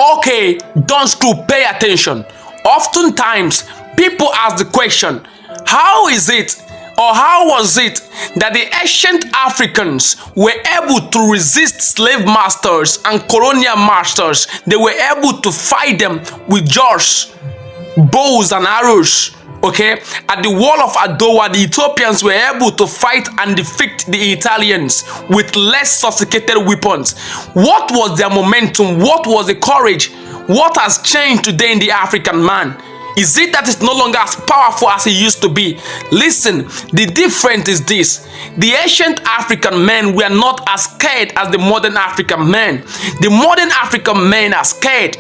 Okay, don't screw, pay attention. Oftentimes, people ask the question, how is it or how was it that the ancient Africans were able to resist slave masters and colonial masters? They were able to fight them with jars, bows and arrows. Okay, at the wall of Adowa, the Ethiopians were able to fight and defeat the Italians with less sophisticated weapons. What was their momentum? What was the courage? What has changed today in the African man? Is it that it's no longer as powerful as it used to be? Listen, the difference is this. The ancient African men were not as scared as the modern African men. The modern African men are scared.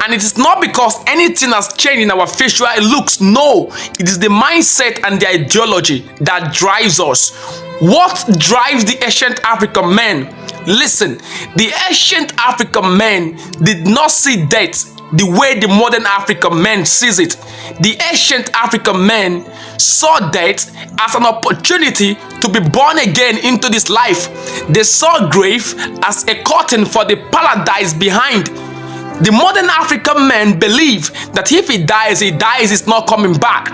And it is not because anything has changed in our facial looks. No, it is the mindset and the ideology that drives us. What drives the ancient African men? Listen, the ancient African men did not see death the way the modern African man sees it. The ancient African men saw death as an opportunity to be born again into this life. They saw grave as a curtain for the paradise behind. The modern African men believe that if he dies, he's not coming back.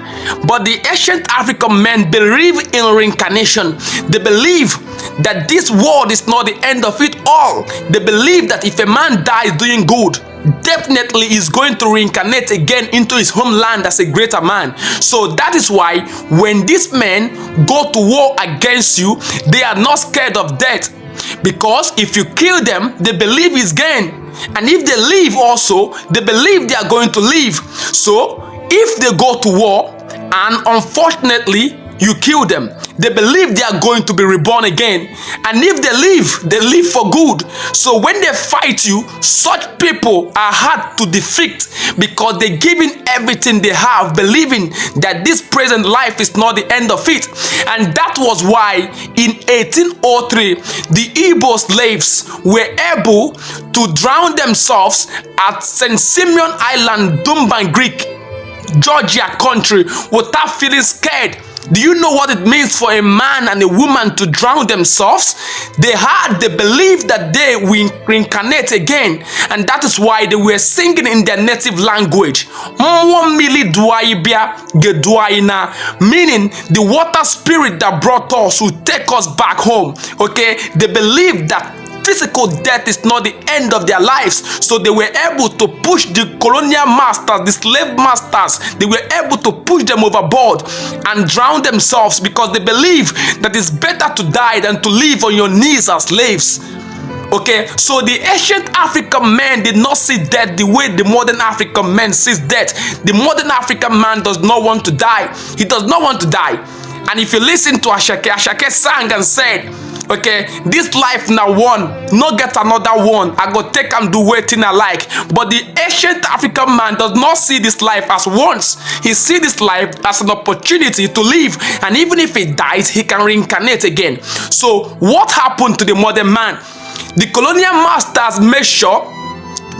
But the ancient African men believe in reincarnation. They believe that this world is not the end of it all. They believe that if a man dies doing good, definitely is going to reincarnate again into his homeland as a greater man. So that is why when these men go to war against you, they are not scared of death. Because if you kill them, they believe it's gain. And if they live also, they believe they are going to live. So if they go to war and unfortunately you kill them, they believe they are going to be reborn again. And if they live for good. So when they fight you, such people are hard to defeat because they're giving everything they have, believing that this present life is not the end of it. And that was why in 1803, the Igbo slaves were able to drown themselves at St. Simeon Island, Dumban Greek, Georgia country, without feeling scared. Do you know what it means for a man and a woman to drown themselves? They believed that they will reincarnate again, and that is why they were singing in their native language. Meaning the water spirit that brought us will take us back home. Okay, they believed that physical death is not the end of their lives. So they were able to push the colonial masters, the slave masters, they were able to push them overboard and drown themselves because they believe that it's better to die than to live on your knees as slaves. Okay, so the ancient African man did not see death the way the modern African man sees death. The modern African man does not want to die. He does not want to die. And if you listen to Ashake, Ashake sang and said, okay, this life now one, no get another one. I go take and do waiting I like. But the ancient African man does not see this life as once. He sees this life as an opportunity to live. And even if he dies, he can reincarnate again. So what happened to the modern man? The colonial masters made sure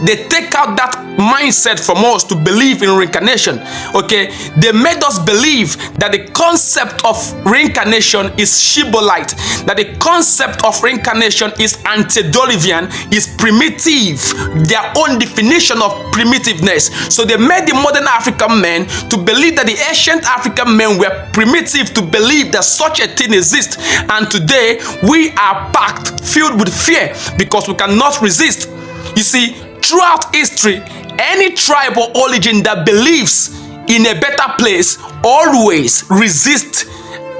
they take out that mindset from us to believe in reincarnation. Okay, they made us believe that the concept of reincarnation is Shibolite, that the concept of reincarnation is antediluvian, is primitive, their own definition of primitiveness. So they made the modern African men to believe that the ancient African men were primitive, to believe that such a thing exists. And today we are packed, filled with fear because we cannot resist. You see, throughout history, any tribe or origin that believes in a better place always resists,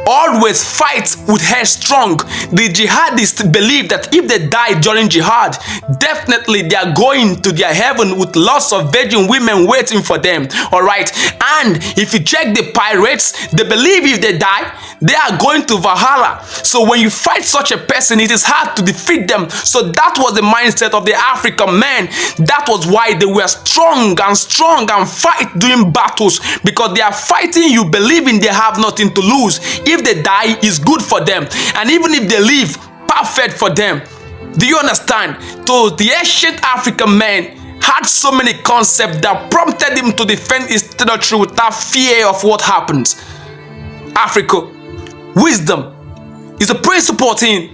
always fight with headstrong. The jihadists believe that if they die during jihad, definitely they are going to their heaven with lots of virgin women waiting for them. All right, and if you check the pirates, they believe if they die, they are going to Valhalla. So when you fight such a person, it is hard to defeat them. So that was the mindset of the African men. That was why they were strong and fight during battles, because they are fighting you, believing they have nothing to lose. If they die, it's good for them. And even if they live, perfect for them. Do you understand? So the ancient African man had so many concepts that prompted him to defend his territory without fear of what happens. Africa, wisdom is a principal thing.